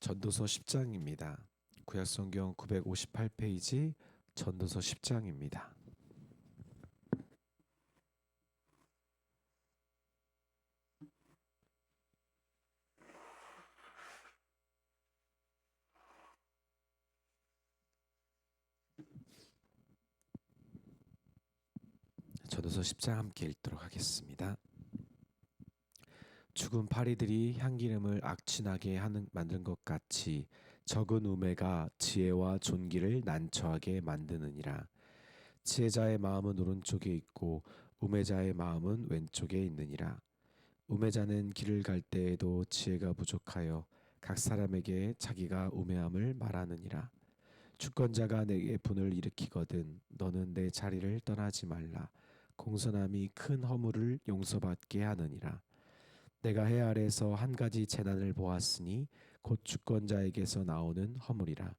전도서 10장입니다. 구약성경 958페이지 전도서 10장입니다. 전도서 10장 함께 읽도록 하겠습니다. 죽은 파리들이 향기름을 악취나게 만든 것 같이 적은 우매가 지혜와 존귀를 난처하게 만드느니라. 지혜자의 마음은 오른쪽에 있고 우매자의 마음은 왼쪽에 있느니라. 우매자는 길을 갈 때에도 지혜가 부족하여 각 사람에게 자기가 우매함을 말하느니라. 주권자가 내게 분을 일으키거든 너는 내 자리를 떠나지 말라. 공손함이 큰 허물을 용서받게 하느니라. 내가 해 아래서 한 가지 재난을 보았으니 곧 주권자에게서 나오는 허물이라.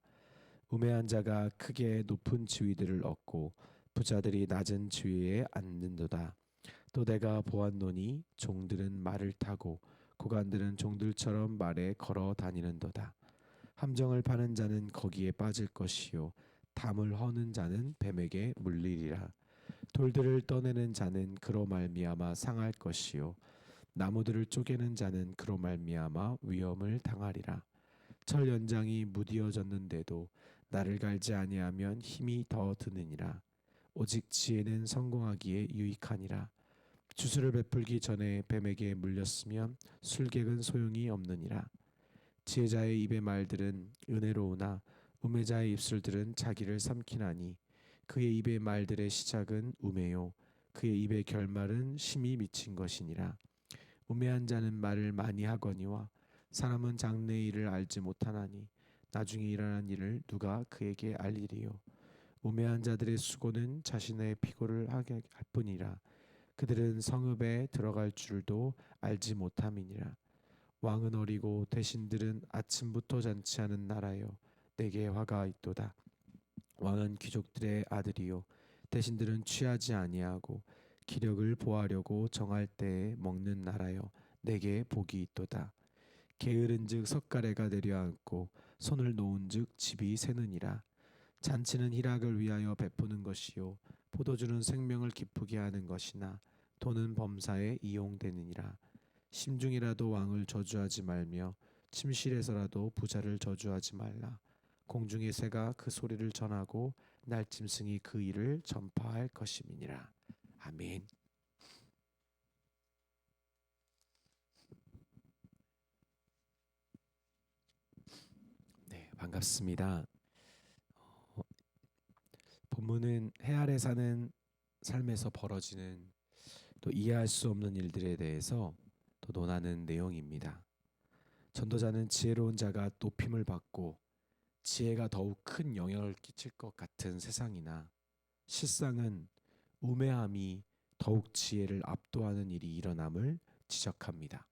우매한 자가 크게 높은 지위들을 얻고 부자들이 낮은 지위에 앉는도다. 또 내가 보았노니 종들은 말을 타고 고관들은 종들처럼 말에 걸어 다니는도다. 함정을 파는 자는 거기에 빠질 것이요 담을 허는 자는 뱀에게 물리리라. 돌들을 떠내는 자는 그로 말미암아 상할 것이요 나무들을 쪼개는 자는 그로 말미암아 위험을 당하리라. 철 연장이 무디어졌는데도 나를 갈지 아니하면 힘이 더 드느니라. 오직 지혜는 성공하기에 유익하니라. 주술을 베풀기 전에 뱀에게 물렸으면 술객은 소용이 없느니라. 지혜자의 입의 말들은 은혜로우나 우매자의 입술들은 자기를 삼키나니 그의 입의 말들의 시작은 우매요 그의 입의 결말은 심히 미친 것이니라. 우매한 자는 말을 많이 하거니와 사람은 장래의 일을 알지 못하나니 나중에 일어난 일을 누가 그에게 알리리요. 우매한 자들의 수고는 자신의 피고를 하게 할 뿐이라. 그들은 성읍에 들어갈 줄도 알지 못함이니라. 왕은 어리고 대신들은 아침부터 잔치하는 나라요 내게 화가 있도다. 왕은 귀족들의 아들이요 대신들은 취하지 아니하고 기력을 보하려고 정할 때에 먹는 나라요 내게 복이 있도다. 게으른즉 석가래가 내려앉고 손을 놓은즉 집이 새느니라. 잔치는 희락을 위하여 베푸는 것이요 포도주는 생명을 기쁘게 하는 것이나 돈은 범사에 이용되느니라. 심중이라도 왕을 저주하지 말며 침실에서라도 부자를 저주하지 말라. 공중의 새가 그 소리를 전하고 날짐승이 그 일을 전파할 것임이니라. 아멘. 네, 반갑습니다. 본문은 해 아래 사는 삶에서 벌어지는 또 이해할 수 없는 일들에 대해서 또 논하는 내용입니다. 전도자는 지혜로운 자가 높임을 받고 지혜가 더욱 큰 영향을 끼칠 것 같은 세상이나 실상은 우매함이 더욱 지혜를 압도하는 일이 일어남을 지적합니다.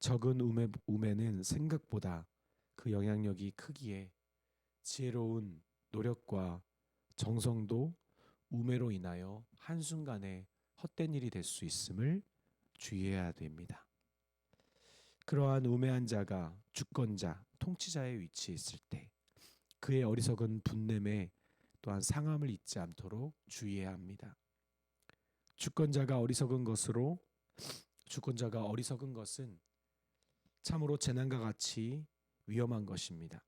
적은 우매는 생각보다 그 영향력이 크기에 지혜로운 노력과 정성도 우매로 인하여 한순간에 헛된 일이 될 수 있음을 주의해야 됩니다. 그러한 우매한 자가 주권자, 통치자의 위치에 있을 때 그의 어리석은 분냄에 또한 상함을 잊지 않도록 주의해야 합니다. 주권자가 어리석은 것은 참으로 재난과 같이 위험한 것입니다.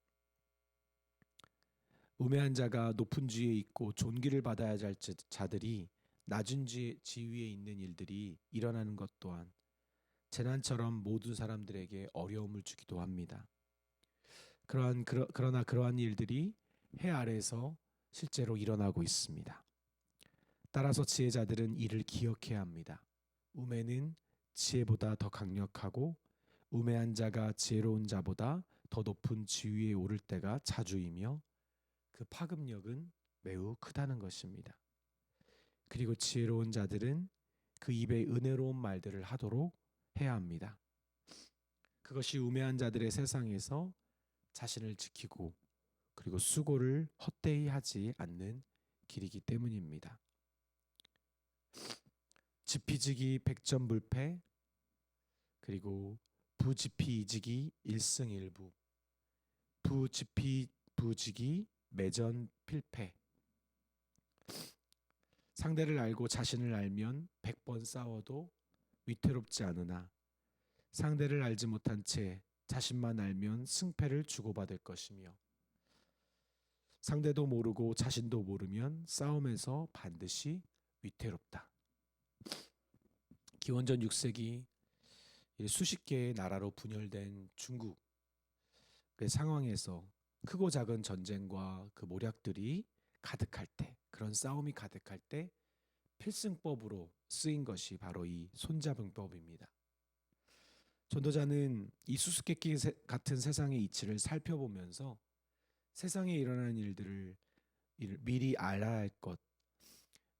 우매한 자가 높은 지위에 있고 존귀를 받아야 할 자들이 낮은 지위에 있는 일들이 일어나는 것 또한 재난처럼 모든 사람들에게 어려움을 주기도 합니다. 그러나 그러한 일들이 해 아래에서 실제로 일어나고 있습니다. 따라서 지혜자들은 이를 기억해야 합니다. 우매는 지혜보다 더 강력하고 우매한 자가 지혜로운 자보다 더 높은 지위에 오를 때가 자주이며 그 파급력은 매우 크다는 것입니다. 그리고 지혜로운 자들은 그 입에 은혜로운 말들을 하도록 해야 합니다. 그것이 우매한 자들의 세상에서 자신을 지키고 그리고 수고를 헛되이 하지 않는 길이기 때문입니다. 지피지기 백전불패 그리고 부지피이지기 일승일부 부지피 부지기 매전 필패. 상대를 알고 자신을 알면 100번 싸워도 위태롭지 않으나 상대를 알지 못한 채 자신만 알면 승패를 주고받을 것이며 상대도 모르고 자신도 모르면 싸움에서 반드시 위태롭다. 기원전 6세기 수십 개의 나라로 분열된 중국의 상황에서 크고 작은 전쟁과 그 모략들이 가득할 때, 그런 싸움이 가득할 때 필승법으로 쓰인 것이 바로 이 손잡음법입니다. 전도자는 이 수수께끼 같은 세상의 이치를 살펴보면서 세상에 일어나는 일들을 미리 알아야 할 것,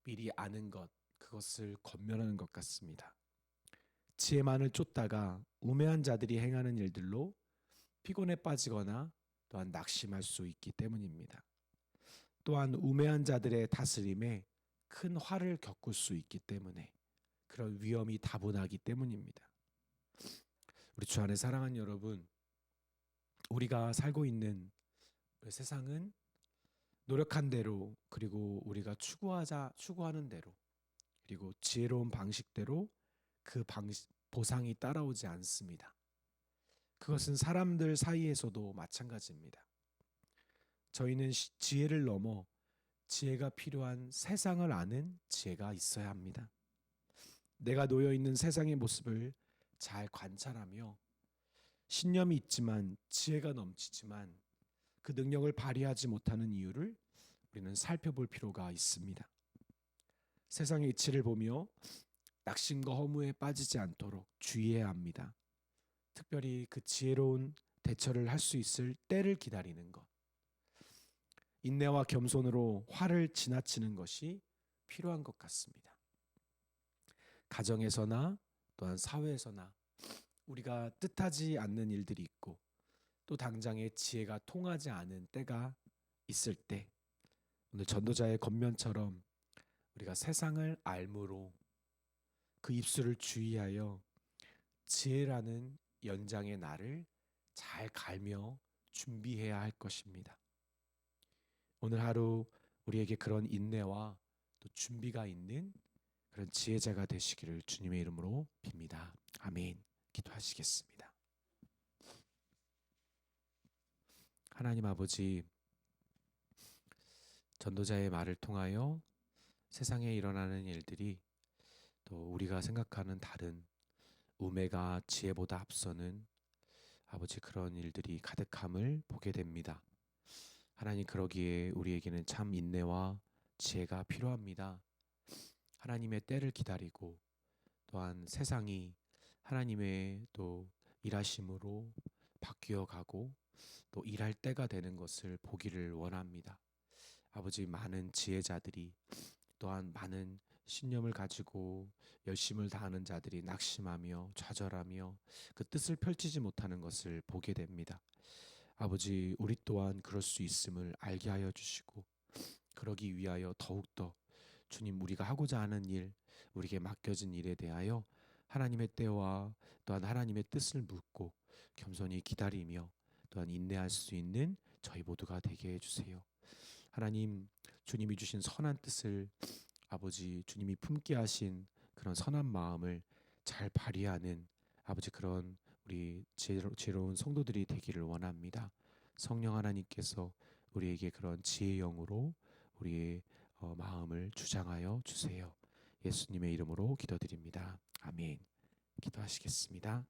미리 아는 것, 그것을 권면하는 것 같습니다. 지혜만을 쫓다가 우매한 자들이 행하는 일들로 피곤에 빠지거나 또한 낙심할 수 있기 때문입니다. 또한 우매한 자들의 다스림에 큰 화를 겪을 수 있기 때문에 그런 위험이 다분하기 때문입니다. 우리 주 안에 사랑하는 여러분, 우리가 살고 있는 세상은 노력한 대로, 그리고 우리가 추구하는 대로, 그리고 지혜로운 방식대로 그 보상이 따라오지 않습니다. 그것은 사람들 사이에서도 마찬가지입니다. 저희는 지혜를 넘어 지혜가 필요한 세상을 아는 지혜가 있어야 합니다. 내가 놓여 있는 세상의 모습을 잘 관찰하며 신념이 있지만 지혜가 넘치지만 그 능력을 발휘하지 못하는 이유를 우리는 살펴볼 필요가 있습니다. 세상의 이치를 보며 낙심과 허무에 빠지지 않도록 주의해야 합니다. 특별히 그 지혜로운 대처를 할 수 있을 때를 기다리는 것, 인내와 겸손으로 화를 지나치는 것이 필요한 것 같습니다. 가정에서나 또한 사회에서나 우리가 뜻하지 않는 일들이 있고 또 당장의 지혜가 통하지 않은 때가 있을 때, 오늘 전도자의 겉면처럼 우리가 세상을 알므로 그 입술을 주의하여 지혜라는 연장의 날을 잘 갈며 준비해야 할 것입니다. 오늘 하루 우리에게 그런 인내와 또 준비가 있는 그런 지혜자가 되시기를 주님의 이름으로 빕니다. 아멘. 기도하시겠습니다. 하나님 아버지, 전도자의 말을 통하여 세상에 일어나는 일들이 또 우리가 생각하는 다른 우매가 지혜보다 앞서는 아버지 그런 일들이 가득함을 보게 됩니다. 하나님, 그러기에 우리에게는 참 인내와 지혜가 필요합니다. 하나님의 때를 기다리고 또한 세상이 하나님의 또 일하심으로 바뀌어 가고 또 일할 때가 되는 것을 보기를 원합니다. 아버지, 많은 지혜자들이 또한 많은 신념을 가지고 열심을 다하는 자들이 낙심하며 좌절하며 그 뜻을 펼치지 못하는 것을 보게 됩니다. 아버지, 우리 또한 그럴 수 있음을 알게 하여 주시고 그러기 위하여 더욱더 주님, 우리가 하고자 하는 일, 우리에게 맡겨진 일에 대하여 하나님의 때와 또한 하나님의 뜻을 묻고 겸손히 기다리며 또한 인내할 수 있는 저희 모두가 되게 해주세요. 하나님, 주님이 주신 선한 뜻을 아버지, 주님이 품게 하신 그런 선한 마음을 잘 발휘하는 아버지 그런 우리 지혜로운 성도들이 되기를 원합니다. 성령 하나님께서 우리에게 그런 지혜의 영으로 우리의 마음을 주장하여 주세요. 예수님의 이름으로 기도드립니다. 아멘. 기도하시겠습니다.